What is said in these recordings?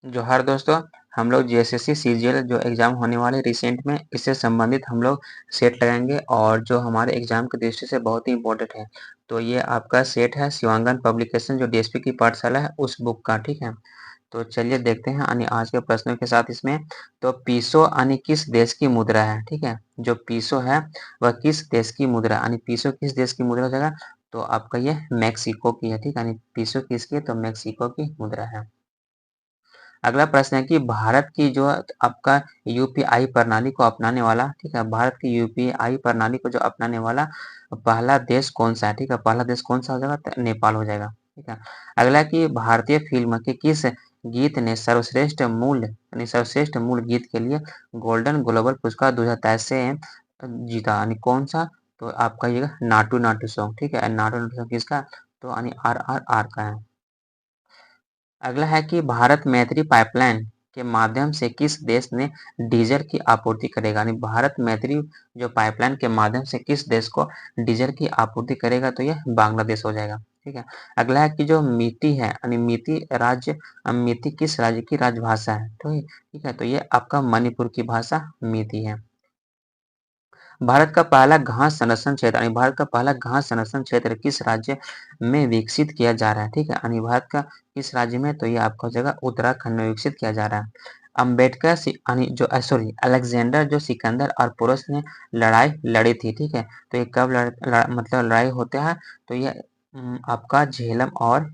जोहार दोस्तों। हम लोग जीएसएससी सीजीएल जो एग्ज़ाम होने वाले रिसेंट में इससे संबंधित हम लोग सेट लगाएंगे और जो हमारे एग्ज़ाम की दृष्टि से बहुत ही इम्पोर्टेंट है। तो ये आपका सेट है शिवांगन पब्लिकेशन जो डीएसपी की पाठशाला है उस बुक का, ठीक है। तो चलिए देखते हैं यानी आज के प्रश्नों के साथ इसमें। तो पीसो यानी किस देश की मुद्रा है, ठीक है। जो पीसो है वह किस देश की मुद्रा यानी पीसो किस देश की मुद्रा हो जाएगा। तो आपका ये मैक्सिको की है, ठीक है। यानी पीसो किसकी है तो मैक्सिको की मुद्रा है। अगला प्रश्न है कि भारत की जो आपका यूपीआई प्रणाली को अपनाने वाला, ठीक है, भारत की यूपीआई प्रणाली को जो अपनाने वाला पहला देश कौन सा है, ठीक है। पहला देश कौन सा हो जाएगा तो नेपाल हो जाएगा, ठीक है। अगला है कि भारतीय फिल्म के किस गीत ने सर्वश्रेष्ठ मूल गीत के लिए गोल्डन ग्लोबल पुरस्कार 2023 से जीता, यानी कौन सा। तो आपका ये नाटू नाटू सॉन्ग, ठीक है। नाटू नाटू सॉन्ग किसका तो यानी RRR का है। अगला है कि भारत मैत्री पाइपलाइन के माध्यम से किस देश ने डीजल की आपूर्ति करेगा, यानी भारत मैत्री जो पाइपलाइन के माध्यम से किस देश को डीजल की आपूर्ति करेगा तो यह बांग्लादेश हो जाएगा, ठीक है। अगला है कि जो मिति है यानी मिति किस राज्य की राजभाषा है तो ठीक है, तो ये आपका मणिपुर की भाषा मिति है। भारत का पहला घास संरक्षण क्षेत्र यानी भारत का पहला घास संरक्षण क्षेत्र किस राज्य में विकसित किया जा रहा है, ठीक है। यानी भारत का किस राज्य में तो ये आपका हो जाएगा उत्तराखंड में विकसित किया जा रहा है। यानी जो सॉरी अलेक्जेंडर जो सिकंदर और पोरस ने लड़ाई लड़ी थी, ठीक है। तो ये कब मतलब लड़ाई होता है तो ये आपका झेलम और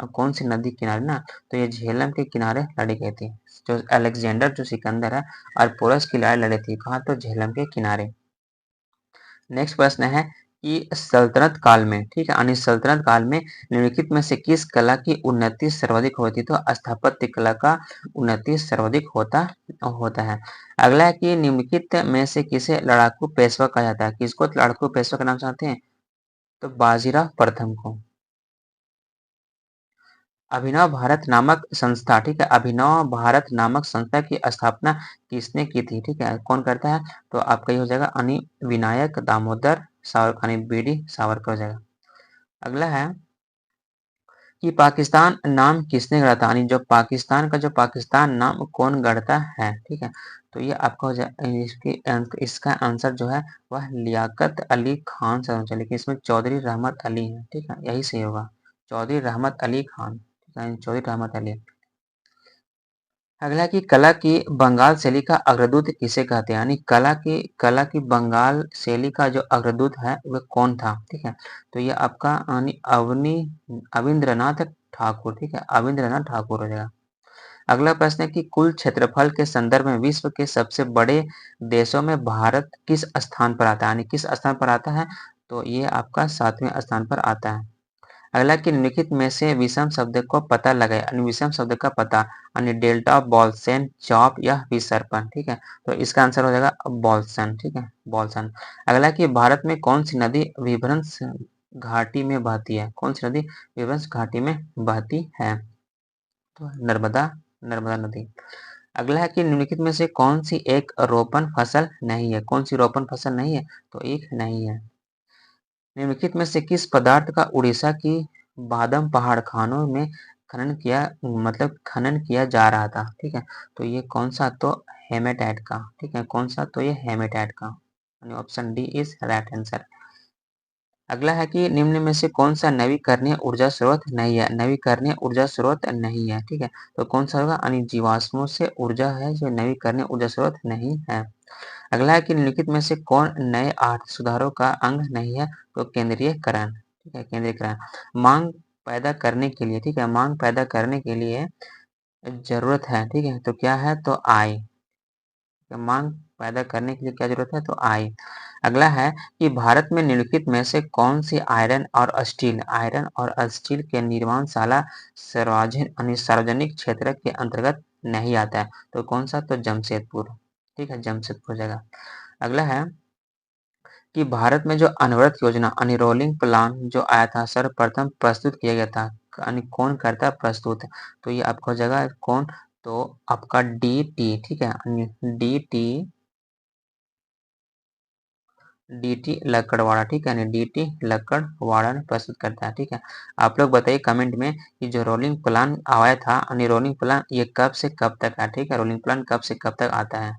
कौन सी नदी किनारे ना, तो ये झेलम के किनारे लड़ी गई थी। जो अलेक्जेंडर जो सिकंदर है और पोरस की लड़ाई लड़ी थी कहाँ तो झेलम के किनारे। नेक्स्ट प्रश्न है कि सल्तनत काल में, ठीक है, यानी सल्तनत काल में निम्नलिखित में से किस कला की उन्नति सर्वाधिक होती तो स्थापत्य कला का उन्नति सर्वाधिक होता होता है। अगला है कि निम्नलिखित में से किसे लड़ाकू पेशवा कहा जाता है, किसको लड़ाकू पेशवा का नाम जानते हैं तो बाजीराव प्रथम को। अभिनव भारत नामक संस्था, ठीक है, अभिनव भारत नामक संस्था की स्थापना किसने की थी, ठीक है, कौन करता है तो आपका ये हो जाएगा यानी विनायक दामोदर सावरकर यानी बीडी सावरकर हो जाएगा। अगला है कि पाकिस्तान नाम किसने गढ़ा था, यानी जो पाकिस्तान का जो पाकिस्तान नाम कौन गढ़ता है, ठीक है। तो ये आपका हो जाए इसका आंसर जो है वह लियाकत अली खान से होना चाहिए, लेकिन इसमें चौधरी रहमत अली है, ठीक है, यही सही होगा चौधरी रहमत अली खान, ठीक है, चौधरी रहमत अली। अगला कि कला की बंगाल शैली का अग्रदूत किसे कहते हैं, यानी कला की बंगाल शैली का जो अग्रदूत है वह कौन था, ठीक है। तो ये आपका यानी अविंद्रनाथ ठाकुर, ठीक है, अविंद्रनाथ ठाकुर हो जाएगा। अगला प्रश्न है कि कुल क्षेत्रफल के संदर्भ में विश्व के सबसे बड़े देशों में भारत किस स्थान पर आता है, यानी किस स्थान पर आता है तो ये आपका 7वें स्थान पर आता है। अगला कि निम्नलिखित में से विषम शब्द को पता लगाए, यानी विषम शब्द का पता यानी डेल्टा बॉल्सन चॉप या विसर्पण, ठीक है। तो इसका आंसर हो जाएगा बॉल्सन, ठीक है, बॉल्सन। अगला कि भारत में कौन सी नदी विभ्रंश घाटी में बहती है, कौन सी नदी विभ्रंश घाटी में बहती है तो नर्मदा नर्मदा नदी। अगला है कि निम्नलिखित में से कौन सी एक रोपण फसल नहीं है, कौन सी रोपण फसल नहीं है तो एक नहीं है। निम्नलिखित में से किस पदार्थ का उड़ीसा की बादम पहाड़ खानों में खनन किया जा रहा था, ठीक है। तो ये कौन सा तो हेमेटाइट का, ठीक है, कौन सा तो ये हेमेटाइट का, यानी option D is right answer. अगला है कि निम्न में से कौन सा नवीकरणीय ऊर्जा स्रोत नहीं है, नवीकरणीय ऊर्जा स्रोत नहीं है, ठीक है। तो कौन सा होगा यानी जीवाश्मों से ऊर्जा है जो नवीकरणीय ऊर्जा स्रोत नहीं है। अगला है कि निम्नलिखित में से कौन नए आर्थिक सुधारों का अंग नहीं है तो केंद्रीयकरण, ठीक है, केंद्रीयकरण। मांग पैदा करने के लिए, ठीक है, मांग पैदा करने के लिए जरूरत है, ठीक है, तो क्या है तो आय, मांग पैदा करने के लिए क्या जरूरत है तो आय। अगला है कि भारत में निम्नलिखित में से कौन सी आयरन और स्टील के निर्माणशाला सार्वजनिक क्षेत्र के अंतर्गत नहीं आता है तो कौन सा तो जमशेदपुर, ठीक है, जमशेदपुर हो जाएगा। अगला है कि भारत में जो अनवरत योजना अनरोलिंग प्लान जो आया था सर्वप्रथम प्रस्तुत किया गया था, यानी कौन करता प्रस्तुत, तो ये आपका हो जाएगा कौन तो आपका डी टी, ठीक है, डी टी डीटी लक्कड़वाड़ा, ठीक है, यानी डीटी लक्कड़वाड़ा ने प्रस्तुत करता है, ठीक है। आप लोग बताइए कमेंट में कि जो रोलिंग प्लान आया था, यानी रोलिंग प्लान ये कब से कब तक है, ठीक है, रोलिंग प्लान कब से कब तक आता है।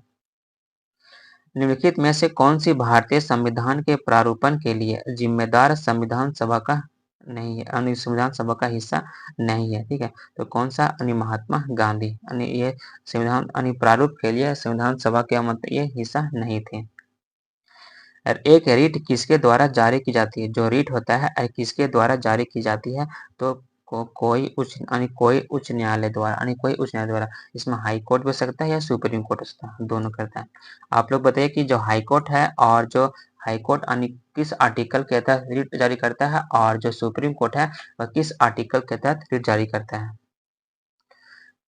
निम्नलिखित में से कौन सी भारतीय संविधान के प्रारूपण के लिए जिम्मेदार संविधान सभा का नहीं है, यानी संविधान सभा का हिस्सा नहीं है, ठीक है। तो कौन सा, यानी महात्मा गांधी, यानी ये संविधान यानी प्रारूप के लिए संविधान सभा के मतलब ये हिस्सा नहीं थे। और एक रीट किसके द्वारा जारी की जाती है, जो रीट होता है किसके द्वारा जारी की जाती है, तो कोई उच्च न्यायालय द्वारा, यानी कोई उच्च न्यायालय द्वारा। इसमें हाई कोर्ट भी हो सकता है या सुप्रीम कोर्ट हो सकता है, दोनों करता है। आप लोग बताइए कि जो हाई कोर्ट है और जो हाई कोर्ट यानी किस आर्टिकल के तहत रीट जारी करता है, और जो सुप्रीम कोर्ट है वह किस आर्टिकल के तहत रीट जारी करता है।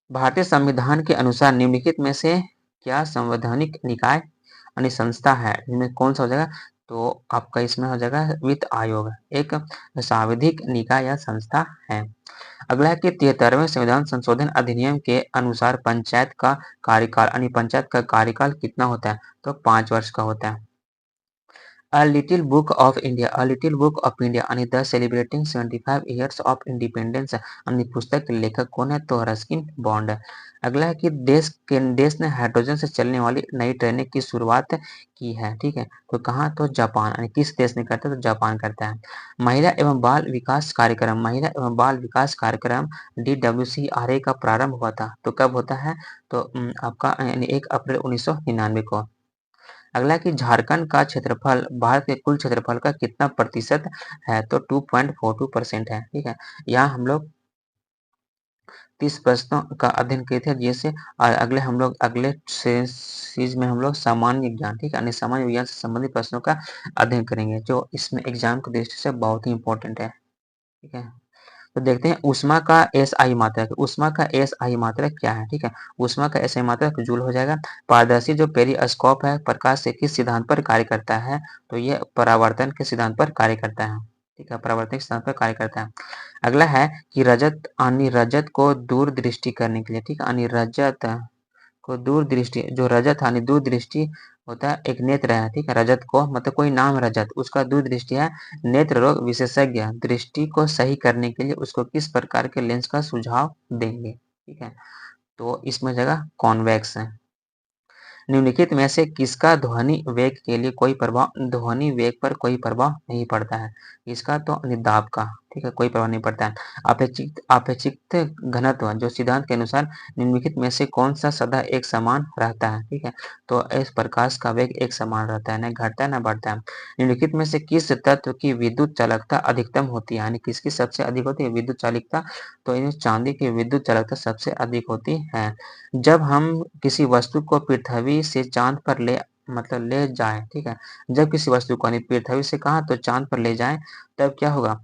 भारतीय संविधान के अनुसार निम्नलिखित में से क्या संवैधानिक निकाय यानी संस्था है, इनमें कौन सा हो जाएगा, तो आपका इसमें हो जाएगा वित्त आयोग, एक सांविधिक निकाय या संस्था है। अगला है कि 73वें संविधान संशोधन अधिनियम के अनुसार पंचायत का कार्यकाल यानी पंचायत का कार्यकाल कितना होता है, तो 5 वर्ष का होता है। A Little Book of India, A Little Book of India यानी the celebrating 75 years of independence यानी पुस्तक के लेखक कौन है, तो रस्किन बॉन्ड है। अगला है कि देश ने हाइड्रोजन से चलने वाली नई ट्रेनें की शुरुआत की है, ठीक है, तो कहाँ, तो जापान, यानी किस देश ने करता है, तो जापान करता है। महिला एवं बाल विकास कार्यक्रम DWCRA का प्रारंभ हुआ था, तो कब होता है, तो आपका यानी 1 अप्रैल 1999 को। अगला है कि झारखंड का क्षेत्रफल भारत के कुल क्षेत्रफल का कितना प्रतिशत है, तो 2.42% है, ठीक है। यहाँ हम लोग 30 प्रश्नों का अध्ययन किए थे, जैसे अगले हम लोग अगले सीरीज में हम लोग सामान्य ज्ञान, ठीक है, यानी सामान्य विज्ञान से संबंधित प्रश्नों का अध्ययन करेंगे, जो इसमें एग्जाम की दृष्टि से बहुत ही इंपॉर्टेंट है, ठीक है। तो देखते हैं ऊष्मा का एसआई मात्रक, ऊष्मा का एसआई मात्रक क्या है, ठीक है। ऊष्मा का एसआई मात्रक जूल हो जाएगा। पारदर्शी जो पेरिस्कोप है प्रकाश से किस सिद्धांत पर कार्य करता है, तो ये परावर्तन के सिद्धांत पर कार्य करता है, ठीक है, परावर्तन के सिद्धांत पर कार्य करता है। अगला है कि रजत को दूरदृष्टि करने के लिए, ठीक है, यानी रजत को दूरदृष्टि, जो रजत यानी दूरदृष्टि होता है, एक नेत्र है, ठीक है, रजत को मतलब कोई नाम है रजत, उसका दूरदृष्टि है। नेत्र रोग विशेषज्ञ दृष्टि को सही करने के लिए उसको किस प्रकार के लेंस का सुझाव देंगे, ठीक है, तो इसमें जगह कॉन्वेक्स है। निम्नलिखित में से किसका ध्वनि वेग के लिए कोई प्रभाव, ध्वनि वेग पर कोई प्रभाव नहीं पड़ता है, इसका तो दाब का, ठीक है, कोई प्रभाव नहीं पड़ता है। अपेक्षित घनत्व जो सिद्धांत के अनुसार निम्नलिखित में से कौन सा सदा एक समान रहता है, ठीक है, तो इस प्रकाश का वेग एक समान रहता है, न घटता है न बढ़ता है। निम्नलिखित में से किस तत्व की विद्युत चालकता अधिकतम होती है, यानी किसकी सबसे अधिक होती है विद्युत चालकता, तो इन चांदी की विद्युत चालकता सबसे अधिक होती है। जब हम किसी वस्तु को पृथ्वी से चांद पर ले जाएं, ठीक है, जब किसी वस्तु को पृथ्वी से कहा तो चांद पर ले जाएं, तब क्या होगा,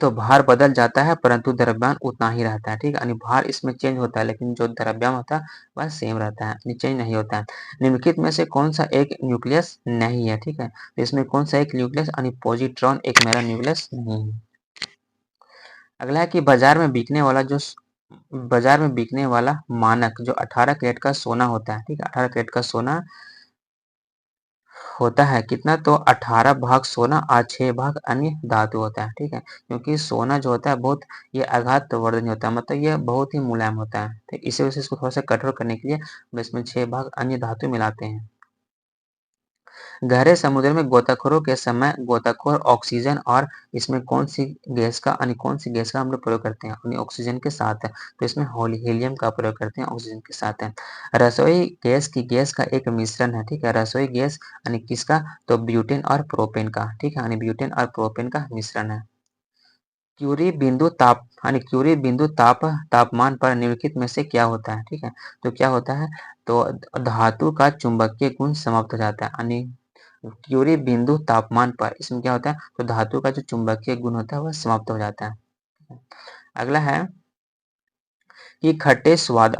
तो भार बदल जाता है परंतु द्रव्यमान उतना ही रहता है, ठीक है, यानी भार इसमें चेंज होता है लेकिन जो द्रव्यमान होता है वह सेम रहता है, चेंज नहीं होता है। निम्नलिखित में से कौन सा एक न्यूक्लियस नहीं है, ठीक है, तो इसमें कौन सा एक न्यूक्लियस यानी पॉजिट्रॉन एक मेरा न्यूक्लियस नहीं है। अगला है कि बाजार में बिकने वाला मानक जो 18 कैरेट का सोना होता है, ठीक है, 18 कैरेट का सोना होता है कितना, तो 18 भाग सोना और 6 भाग अन्य धातु होता है, ठीक है, क्योंकि सोना जो होता है बहुत ये आघात वर्धनी होता है, मतलब ये बहुत ही मुलायम होता है, ठीक, इसी वजह से इसको थोड़ा सा कठोर करने के लिए हम इसमें 6 भाग अन्य धातु मिलाते हैं। गहरे समुद्र में गोताखोरों के समय गोताखोर ऑक्सीजन और इसमें कौन सी गैस का हम लोग प्रयोग करते हैं, यानी ऑक्सीजन के साथ है, तो इसमें हीलियम का प्रयोग करते हैं, ऑक्सीजन के साथ है। रसोई गैस का एक मिश्रण है, ठीक है, रसोई गैस यानी किसका, तो ब्यूटेन और प्रोपेन का, ठीक है, यानी ब्यूटेन और प्रोपेन का मिश्रण है। क्यूरी बिंदु तापमान पर निम्नलिखित में से क्या होता है, ठीक है, तो क्या होता है, तो धातु का चुंबकीय गुण समाप्त हो जाता है, यानी क्यूरी बिंदु तापमान पर इसमें क्या होता है, तो धातु का जो चुंबकीय गुण होता है वह समाप्त हो जाता है। अगला है कि खट्टे स्वाद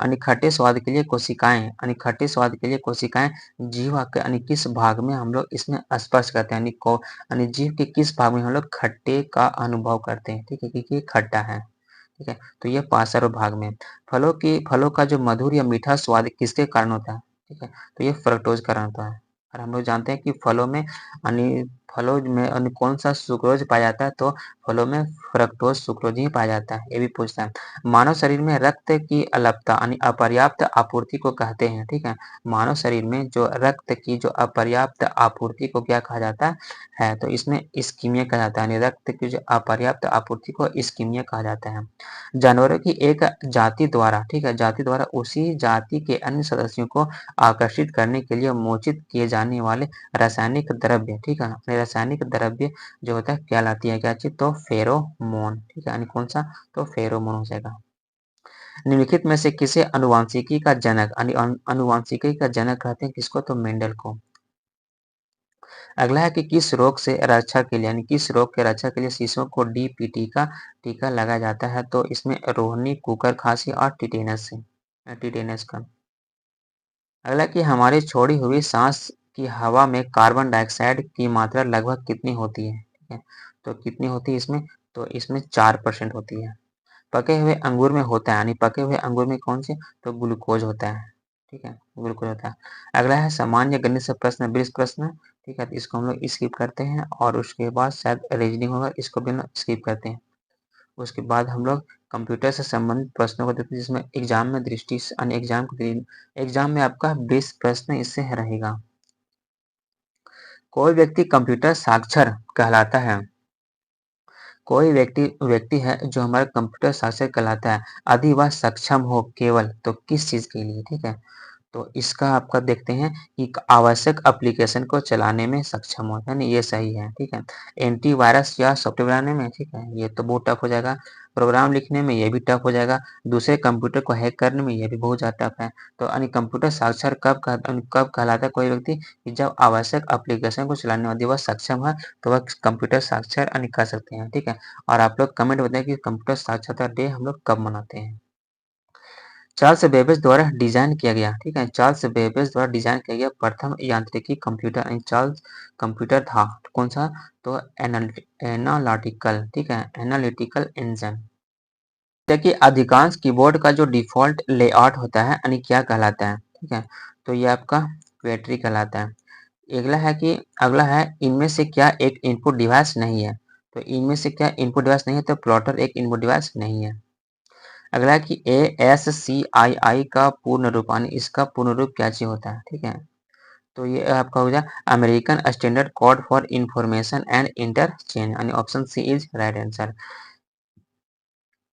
के लिए कोशिकाएं जीवा के यानी किस भाग में हम लोग इसमें स्पर्श करते हैं, यानी जीव के किस भाग में हम लोग खट्टे का अनुभव करते हैं, ठीक है, क्योंकि ये खट्टा है, ठीक है, तो ये पार्श्व भाग में। फलों का जो मधुर या मीठा स्वाद किसके कारण होता है, ठीक है, तो ये फ्रक्टोज कारण होता है, और हम लोग जानते हैं कि फलों में कौन सा सुक्रोज पाया जाता है, तो फलों में फ्रक्टोज सुक्रोज ही पाया जाता है। ये भी पूछता है। मानव शरीर में रक्त की अलपता यानी अपर्याप्त आपूर्ति को कहते हैं। ठीक है, मानव शरीर में जो रक्त की जो अपर्याप्त आपूर्ति को क्या कहा जाता है, तो इसमें इस्कीमिया कहा जाता है, यानी रक्त की जो अपर्याप्त आपूर्ति को इस्कीमिया कहा जाता है। जानवरों की एक जाति द्वारा, ठीक है, जाति द्वारा उसी जाति के अन्य सदस्यों को आकर्षित करने के लिए मोचित किए जाने वाले रासायनिक द्रव्य, ठीक है, रासायनिक द्रव्य जो होता है कहलाती है क्या चीज, तो फेरोमोन। ठीक है, यानी कौन सा, तो फेरोमोन हो जाएगा। निम्नलिखित में से किसे अनुवांशिकी का जनक यानी अनुवांशिकी का जनक कहते हैं, किसको, तो मेंडल को। अगला है कि किस रोग से रक्षा के लिए यानी किस रोग के रक्षा के लिए शिशुओं को डीपीटी का टीका लगाया जाता है, तो इसमें रोहिणी, कुकर खांसी और टिटेनस का। अगला कि हमारी छोड़ी हुई सांस की हवा में कार्बन डाइऑक्साइड की मात्रा लगभग कितनी होती है, ठीक है, तो कितनी होती है इसमें, तो इसमें 4% होती है। पके हुए अंगूर में होता है, यानी पके हुए अंगूर में कौन से, तो ग्लूकोज होता है। ठीक है, ग्लूकोज होता है। अगला है सामान्य गणित से प्रश्न 20 प्रश्न। ठीक है, तो इसको हम लोग स्किप करते हैं और उसके बाद शायद रीजनिंग होगा, इसको भी हम स्किप करते हैं। उसके बाद हम लोग कंप्यूटर से संबंधित प्रश्नों को देखते हैं, जिसमें एग्जाम में एग्जाम में आपका 20 प्रश्न इससे रहेगा। कोई व्यक्ति कंप्यूटर साक्षर कहलाता है, कोई व्यक्ति है जो हमारा कंप्यूटर साक्षर कहलाता है यदि वह सक्षम हो केवल, तो किस चीज के लिए, ठीक है, तो इसका आपका देखते हैं कि आवश्यक एप्लीकेशन को चलाने में सक्षम हो, यानी ये सही है। ठीक है, एंटीवायरस या सॉफ्टवेयर बनाने में, ठीक है, ये तो बहुत टफ हो जाएगा। प्रोग्राम लिखने में ये भी टफ हो जाएगा। दूसरे कंप्यूटर को हैक करने में ये भी बहुत ज़्यादा टफ है। तो यानी कंप्यूटर साक्षर कब कहलाता है कोई व्यक्ति, कि जब आवश्यक एप्लीकेशन को चलाने में यदि वह सक्षम है, तो वह कंप्यूटर साक्षर यानी कह सकते हैं। ठीक है, और आप लोग कमेंट बताएं कि कंप्यूटर साक्षरता डे हम लोग कब मनाते हैं। चार्ल्स बेबेज द्वारा डिजाइन किया गया, ठीक है, चार्ल्स बेबेज द्वारा डिजाइन किया गया प्रथम यांत्रिकी कंप्यूटर चार्ल्स कंप्यूटर था, कौन सा, तो एनालिटिकल, ठीक है, एनालिटिकल इंजन। देखिए अधिकांश कीबोर्ड का जो डिफ़ॉल्ट लेआउट होता है यानी क्या कहलाता है, ठीक है, तो ये आपका क्वेट्री कहलाता है। अगला है इनमें से क्या एक इनपुट डिवाइस नहीं है, तो इनमें से क्या इनपुट डिवाइस नहीं है, तो प्लॉटर एक इनपुट डिवाइस नहीं है। अगला है कि ASCII का पूर्ण रूप यानी इसका पूर्ण रूप क्या चीज होता है, ठीक है, तो ये आपका हो जाए American standard code for information and interchange, यानी option C is right answer.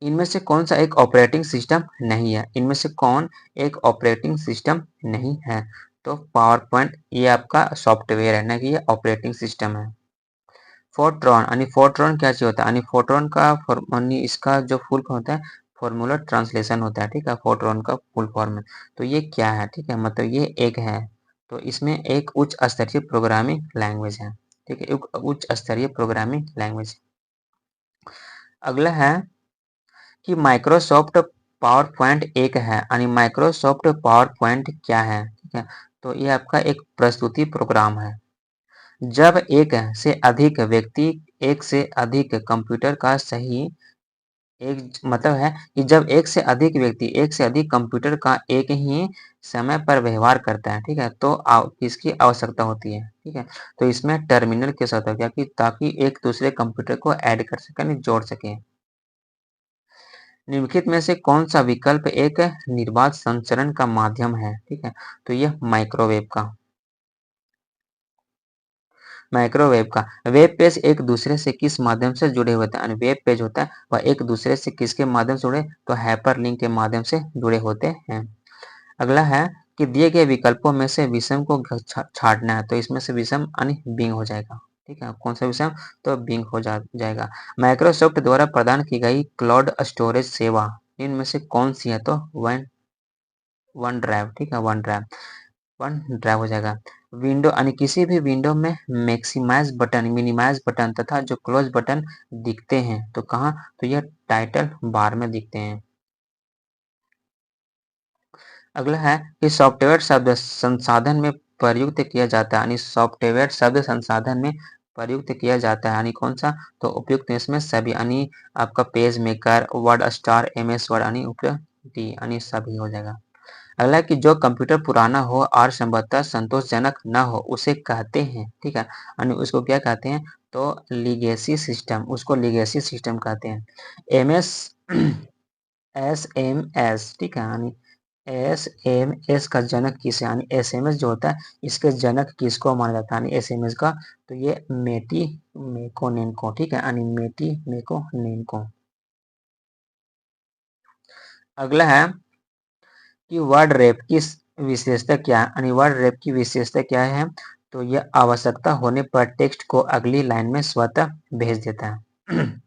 इनमें से कौन सा एक ऑपरेटिंग सिस्टम नहीं है, इनमें से कौन एक ऑपरेटिंग सिस्टम नहीं है, तो पावर पॉइंट ये आपका सॉफ्टवेयर है ना, कि ये ऑपरेटिंग सिस्टम है। फोर्ट्रॉन यानी फोर्ट्रॉन क्या चीज होता है, यानी फोर्ट्रॉन का यानी इसका जो फुल फॉर्म होता है फॉर्मूला ट्रांसलेशन होता है, ठीक है, फोर्ट्रॉन का फुल फॉर्म है। तो ये क्या है, ठीक है, मतलब ये एक है, तो इसमें एक उच्च स्तरीय प्रोग्रामिंग लैंग्वेज है, ठीक है, एक उच्च स्तरीय प्रोग्रामिंग लैंग्वेज। अगला है कि माइक्रोसॉफ्ट पावर पॉइंट एक है, यानी माइक्रोसॉफ्ट पावर पॉइंट क्या है, ठीक है, तो ये आपका एक प्रस्तुति प्रोग्राम है। जब एक से अधिक व्यक्ति एक से अधिक कंप्यूटर का सही एक मतलब है कि जब एक से अधिक व्यक्ति एक से अधिक कंप्यूटर का एक ही समय पर व्यवहार करता है, ठीक है, तो किसकी आवश्यकता होती है, ठीक है, तो इसमें टर्मिनल की आवश्यकता होती है कि ताकि एक दूसरे कंप्यूटर को ऐड कर सके यानी जोड़ सके। निम्नलिखित में से कौन सा विकल्प एक निर्बाध संचरण का माध्यम है, ठीक है, तो यह माइक्रोवेव का, माइक्रोवेव का। वेब पेज एक दूसरे से किस माध्यम से जुड़े होते हैं, वेब पेज होता है वह एक दूसरे से किसके माध्यम से जुड़े, तो हाइपरलिंक के माध्यम से जुड़े होते हैं। अगला है कि दिए गए विकल्पों में से विषम को छाटना है, तो इसमें से विषम यानी बिंग हो जाएगा, ठीक है, कौन सा विषम, तो बिंग हो जाएगा। माइक्रोसॉफ्ट द्वारा प्रदान की गई क्लाउड स्टोरेज सेवा इनमें से कौन सी है, तो वन ड्राइव, ठीक है, वन ड्राइव हो जाएगा। विंडो यानी किसी भी विंडो में मैक्सिमाइज बटन, मिनिमाइज बटन तथा जो क्लोज बटन दिखते हैं, तो कहाँ, तो यह टाइटल बार में दिखते हैं। अगला है कि सॉफ्टवेयर शब्द संसाधन में प्रयुक्त किया जाता है, यानी सॉफ्टवेयर शब्द संसाधन में प्रयुक्त किया जाता है, यानी कौन सा, तो उपयुक्त इसमें सभी, यानी आपका page maker, word star, MS word, यानी उपयुक्त यानी सभी हो जाएगा। अगला कि जो कंप्यूटर पुराना हो और संभवतः संतोषजनक न हो उसे कहते हैं, ठीक है, यानी उसको क्या कहते हैं, तो लीगेसी सिस्टम, उसको लीगेसी सिस्टम कहते हैं। एमएस एसएमएस, ठीक है, यानी एसएमएस का जनक किसे, यानी एसएमएस जो होता है इसके जनक किसको माना जाता है, यानी एसएमएस का, तो ये मेटी मेकोनेनको, ठीक है, यानी मेटी मेकोनेनको। अगला है कि वर्ड रैप की विशेषता क्या है, यानी वर्ड रैप की विशेषता क्या है, तो यह आवश्यकता होने पर टेक्स्ट को अगली लाइन में स्वतः भेज देता है।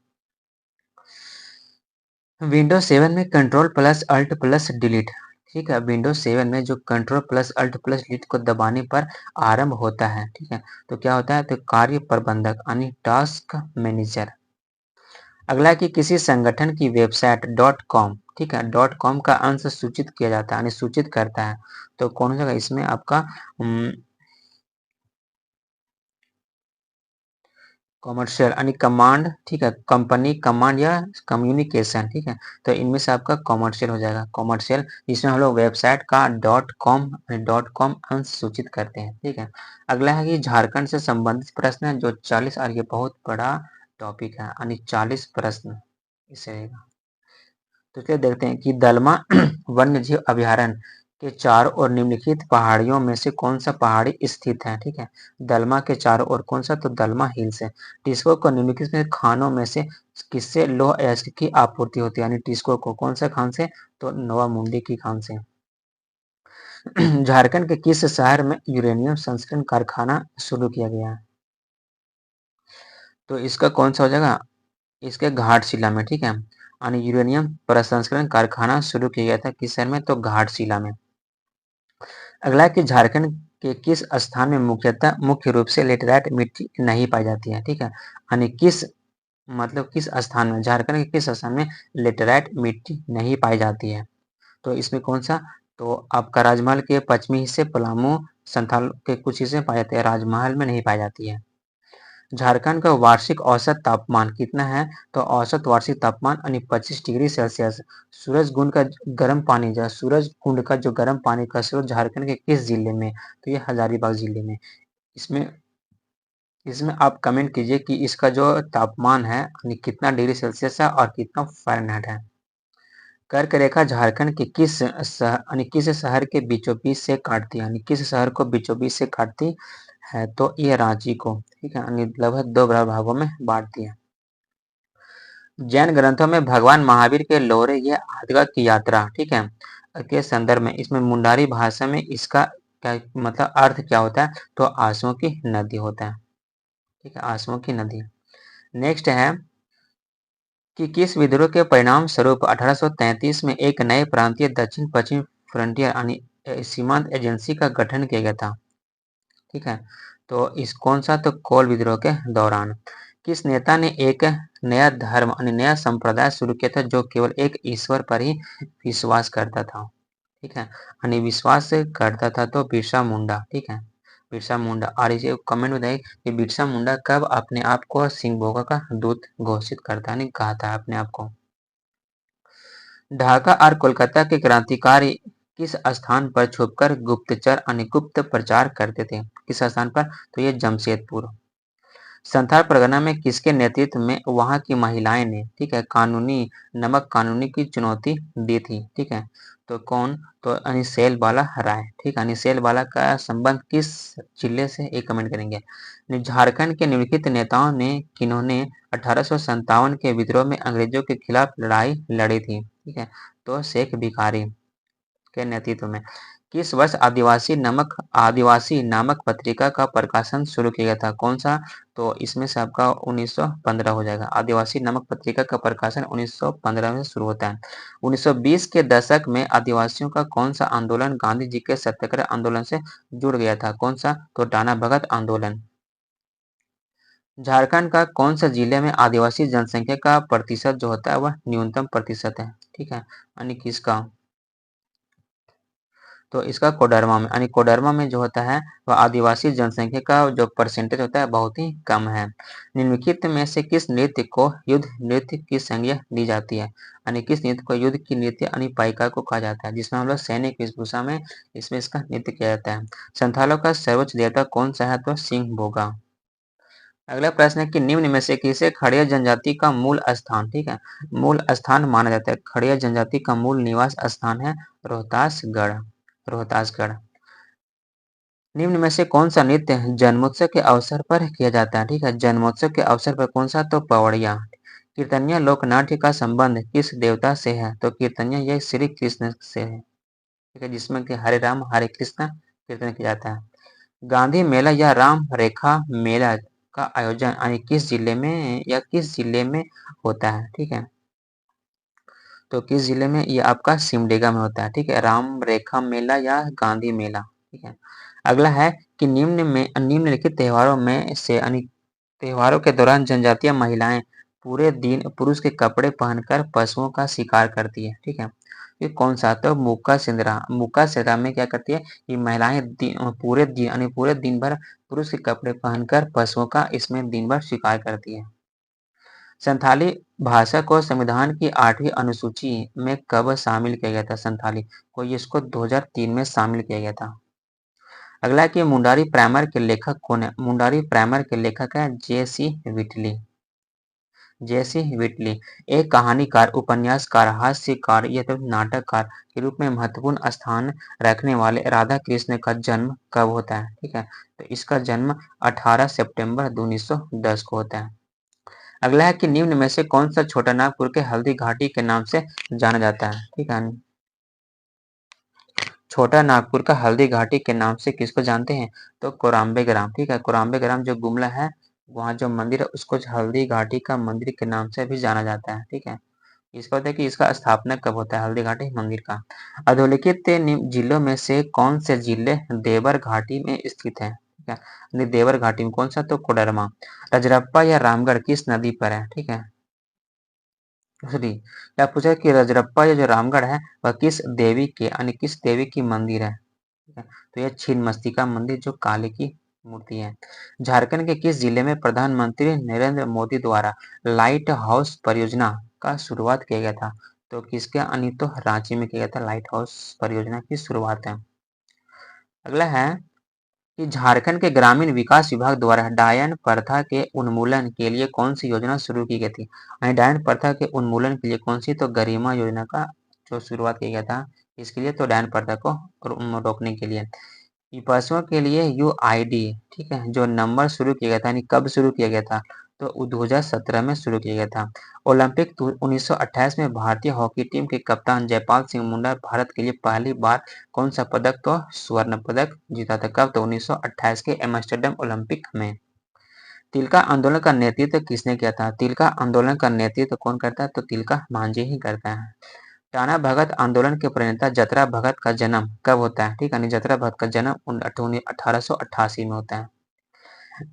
विंडोज 7 में control plus alt plus delete, ठीक है, विंडोज 7 में जो control plus alt plus delete को दबाने पर आरंभ होता है, ठीक है, तो क्या होता है, तो कार्य प्रबंधक यानी टास्क मैनेजर। अगला है कि किसी संगठन की वेबसाइट डॉट कॉम, ठीक है, डॉट कॉम का अंश सूचित किया जाता है, यानी सूचित करता है, तो कौन सा, इसमें आपका कॉमर्शियल यानी कमांड, ठीक है, कंपनी कमांड या कम्युनिकेशन, ठीक है, तो इनमें से आपका कॉमर्शियल हो जाएगा, कॉमर्शियल, जिसमें हम लोग वेबसाइट का डॉट कॉम अंश सूचित करते हैं, ठीक है। अगला है कि झारखंड से संबंधित प्रश्न है जो 40, और ये बहुत बड़ा टॉपिक है, यानी 40 प्रश्न इसे रहेगा। तो चलिए देखते हैं कि दलमा वन्य जीव अभयारण्य के चारों ओर निम्नलिखित पहाड़ियों में से कौन सा पहाड़ी स्थित है, ठीक है, दलमा के चारों ओर कौन सा, तो दलमा हिल्स है। टिस्को को निम्नलिखित में खानों में से किससे लौह अयस्क की आपूर्ति होती है, यानी टिस्को को कौन सा खान से, तो नोवा मुंडी की खान से। झारखंड के किस शहर में यूरेनियम संस्करण कारखाना शुरू किया गया है, तो इसका कौन सा हो जाएगा, इसके घाटशिला में, ठीक है, यानी यूरेनियम प्रसंस्करण कारखाना शुरू किया गया था किस शहर में, तो घाटशिला में। अगला है कि झारखंड के किस स्थान में मुख्य रूप से लेटेराइट मिट्टी नहीं पाई जाती है, ठीक है, यानी किस, मतलब किस स्थान में, झारखंड के किस स्थान में लेटेराइट मिट्टी नहीं पाई जाती है, तो इसमें कौन सा, तो आपका राजमहल के पश्चिमी हिस्से, पलामू, संथाल के कुछ हिस्से पाए जाते हैं, राजमहल में नहीं पाई जाती है। झारखंड का वार्षिक औसत तापमान कितना है, तो औसत वार्षिक तापमान यानी 25 डिग्री सेल्सियस। सूरजकुंड का गर्म पानी, जो सूरजकुंड का जो गर्म पानी का स्रोत झारखंड के किस जिले में, तो ये हजारीबाग जिले में। इसमें इसमें आप कमेंट कीजिए कि इसका जो तापमान है यानी कितना डिग्री सेल्सियस है और कितना फ़ारेनहाइट है। कर्क रेखा झारखंड के किस शहर के बीचों बीच से काटती है, यानी किस शहर को बीचों बीच से काटती है, तो ये रांची को, ठीक है, यानी लगभग दो बराबर भागों में बांटती है। जैन ग्रंथों में भगवान महावीर के लोरे या आदगा की यात्रा, ठीक है, के संदर्भ में इसमें मुंडारी भाषा में इसका क्या मतलब अर्थ क्या होता है, तो आंसुओं की नदी होता है, ठीक है, आंसुओं की नदी। नेक्स्ट है कि किस विद्रोह के परिणाम स्वरूप 1833 में एक नए प्रांतीय दक्षिण पश्चिम फ्रंटियर यानी सीमांत एजेंसी का गठन किया गया था, ठीक है, तो इस कौन सा, तो कोल विद्रोह के दौरान। किस नेता ने एक नया धर्म यानी नया संप्रदाय शुरू किया था जो केवल एक ईश्वर पर ही विश्वास करता था, ठीक है, यानी विश्वास करता था, तो बिरसा मुंडा, ठीक है, बिरसा मुंडा। और इसे कमेंट में बताइए कि बिरसा मुंडा कब अपने आप को सिंह का दूत घोषित करता है, कहा था अपने आप को। ढाका और कोलकाता के क्रांतिकारी किस स्थान पर छुपकर गुप्तचर यानी गुप्त प्रचार करते थे, किस स्थान पर, तो ये जमशेदपुर। संथाल परगना में किसके नेतृत्व में वहां की महिलाएं ने, ठीक है, नमक कानूनी की चुनौती दी थी, ठीक है, तो कौन, तो अनिसेल बाला राय, ठीक है, अनिसेल बाला का संबंध किस जिले से, एक कमेंट करेंगे। झारखंड के निम्नलिखित नेताओं ने किन्होंने 1857 के विद्रोह में अंग्रेजों के खिलाफ लड़ाई लड़ी थी, ठीक है, तो शेख भिखारी के नेतृत्व में। किस वर्ष आदिवासी नामक पत्रिका का प्रकाशन शुरू किया गया था, कौन सा, तो इसमें से आपका 1915 हो जाएगा। आदिवासी नामक पत्रिका का प्रकाशन 1915 में शुरू होता है। 1920 के दशक में आदिवासियों का कौन सा आंदोलन गांधी जी के सत्याग्रह आंदोलन से जुड़ गया था, कौन सा, तो टाना भगत आंदोलन। झारखंड का कौन सा जिले में आदिवासी जनसंख्या का प्रतिशत जो होता है वह न्यूनतम प्रतिशत है, ठीक है, यानी किसका, तो इसका कोडरमा में, यानी कोडरमा में जो होता है वह आदिवासी जनसंख्या का जो परसेंटेज होता है बहुत ही कम है। निम्नलिखित में से किस नृत्य को युद्ध नृत्य की संज्ञा दी जाती है, यानी किस नृत्य को युद्ध की नृत्य यानी पाइका को कहा जाता है, जिसमें हम लोग सैनिक वेशभूषा में इसमें इसका नृत्य किया जाता है। संथालों का सर्वोच्च देवता कौन सा है, तो सिंह भोगा। अगला प्रश्न है कि निम्न में से किसे खड़िया जनजाति का मूल स्थान, ठीक है, मूल स्थान माना जाता है। खड़िया जनजाति का मूल निवास स्थान है रोहतासगढ़। रोहतासगढ़। निम्न में से कौन सा नृत्य जन्मोत्सव के अवसर पर किया जाता है, ठीक है, जन्मोत्सव के अवसर पर कौन सा, तो पवड़िया। कीर्तनिया लोकनाट्य का संबंध किस देवता से है, तो कीर्तनिया यह श्री कृष्ण से है, ठीक है, जिसमें कि हरे राम हरे कृष्ण कीर्तन किया जाता है। गांधी मेला या राम रेखा मेला का आयोजन यानी किस जिले में या किस जिले में होता है, ठीक है, तो किस जिले में, ये आपका सिमडेगा में होता है, ठीक है, राम रेखा मेला या गांधी मेला, ठीक है। अगला है कि निम्नलिखित त्योहारों में से यानी त्योहारों के दौरान जनजातीय महिलाएं पूरे दिन पुरुष के कपड़े पहनकर पशुओं का शिकार करती है, ठीक है, ये कौन सा, तो मुक्का सिंदरा। मुक्का सिंदरा में क्या करती है, ये महिलाएं पूरे दिन यानी पूरे दिन भर पुरुष के कपड़े पहनकर पशुओं का इसमें दिन भर शिकार करती है। संथाली भाषा को संविधान की 8वीं अनुसूची में कब शामिल किया गया था, संथाली को इसको 2003 में शामिल किया गया था। अगला है कि मुंडारी प्राइमर के लेखक कौन है, मुंडारी प्राइमर के लेखक है जे.सी. विटली। जे.सी. विटली एक कहानीकार, उपन्यासकार, हास्यकार या तो नाटककार के रूप में महत्वपूर्ण स्थान रखने वाले राधा कृष्ण का जन्म कब होता है, ठीक है, तो इसका जन्म 18 सितंबर 1910 को होता है। अगला है कि निम्न में से कौन सा छोटा नागपुर के हल्दी घाटी के नाम से जाना जाता है, ठीक है, छोटा नागपुर का हल्दी घाटी के नाम से किसको जानते हैं, तो कोराम्बे ग्राम, ठीक है, कोराम्बे ग्राम जो गुमला है वहाँ जो मंदिर है उसको हल्दी घाटी का मंदिर के नाम से भी जाना जाता है, ठीक है। इसका होता है कि इसका स्थापना कब होता है, हल्दी घाटी मंदिर का। अधोलिखित जिलों में से कौन से जिले देवर घाटी में स्थित है, ठीक है, देवर घाटी में कौन सा, तो कोडरमा। रजरप्पा या रामगढ़ किस नदी पर है, ठीक है, दूसरी क्या पूछा कि रजरप्पा या जो रामगढ़ है वह किस देवी के यानी किस देवी की मंदिर है, ठीक है, तो यह छिन्नमस्तिका मंदिर जो काली की मूर्ति है। झारखंड के किस जिले में प्रधानमंत्री नरेंद्र मोदी द्वारा लाइट हाउस परियोजना का शुरुआत किया गया था, तो किसके यानी तो रांची में किया गया था लाइट हाउस परियोजना की शुरुआत है। अगला है कि झारखंड के ग्रामीण विकास विभाग द्वारा डायन प्रथा के उन्मूलन के लिए कौन सी योजना शुरू की गई थी, डायन प्रथा के उन्मूलन के लिए कौन सी, तो गरिमा योजना का जो शुरुआत किया गया था इसके लिए, तो डायन प्रथा को रोकने के लिए। पशुओं के लिए यूआईडी, ठीक है, जो नंबर शुरू किया गया था यानी कब शुरू किया गया था, तो 2017 में शुरू किया गया था। ओलंपिक 1928 में भारतीय हॉकी टीम के कप्तान जयपाल सिंह मुंडा भारत के लिए पहली बार कौन सा पदक, तो स्वर्ण पदक जीता था, कब, तो 1928 के एम्स्टर्डम ओलंपिक में। तिलका आंदोलन का नेतृत्व किसने किया था, तिलका आंदोलन का नेतृत्व कौन करता है, तो तिलका मांझी ही करता है। टाना भगत आंदोलन के प्रणेता जतरा भगत का जन्म कब होता है, ठीक है, जतरा भगत का जन्म 1888 में होता है।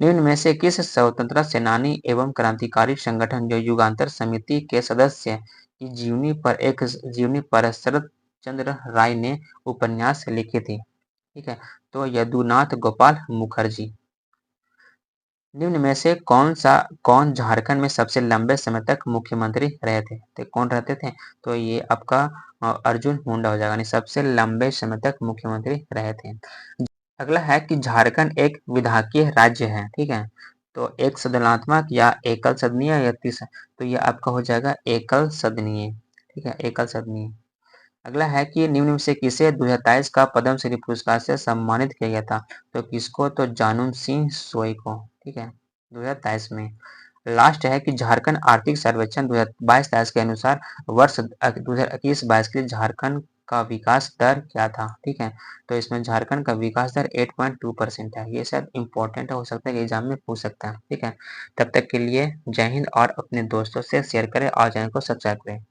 निम्न में से किस स्वतंत्रता सेनानी एवं क्रांतिकारी संगठन जो युगांतर समिति के सदस्य की जीवनी पर शरद चंद्र राय ने उपन्यास लिखी थी, ठीक है, तो यदुनाथ गोपाल मुखर्जी। निम्न में से कौन झारखंड में सबसे लंबे समय तक मुख्यमंत्री रहे थे, तो कौन रहते थे, तो ये आपका अर्जुन मुंडा हो जाएगा, यानी सबसे लंबे समय तक मुख्यमंत्री रहे थे। अगला है कि झारखंड एक विधायकीय राज्य है, ठीक है, तो एक सदनात्मक या एकल सदनीय या तीसरा, तो ये आपका हो जाएगा एकल सदनीय, ठीक है, एकल सदनीय। अगला है कि निम्न में से किसे 2023 का पद्म श्री पुरस्कार से सम्मानित किया गया था, तो किसको, तो जानूम सिंह सोई को, ठीक है, 2023 में। लास्ट है कि झारखंड आर्थिक सर्वेक्षण 2022-23 के अनुसार वर्ष 2021-22 के लिए झारखंड का विकास दर क्या था, ठीक है, तो इसमें झारखंड का विकास दर 8.2% है। ये शायद इंपॉर्टेंट हो सकता है कि एग्जाम में पूछ सकता है, ठीक है। तब तक के लिए जय हिंद और अपने दोस्तों से शेयर करें और चैनल को सब्सक्राइब करें।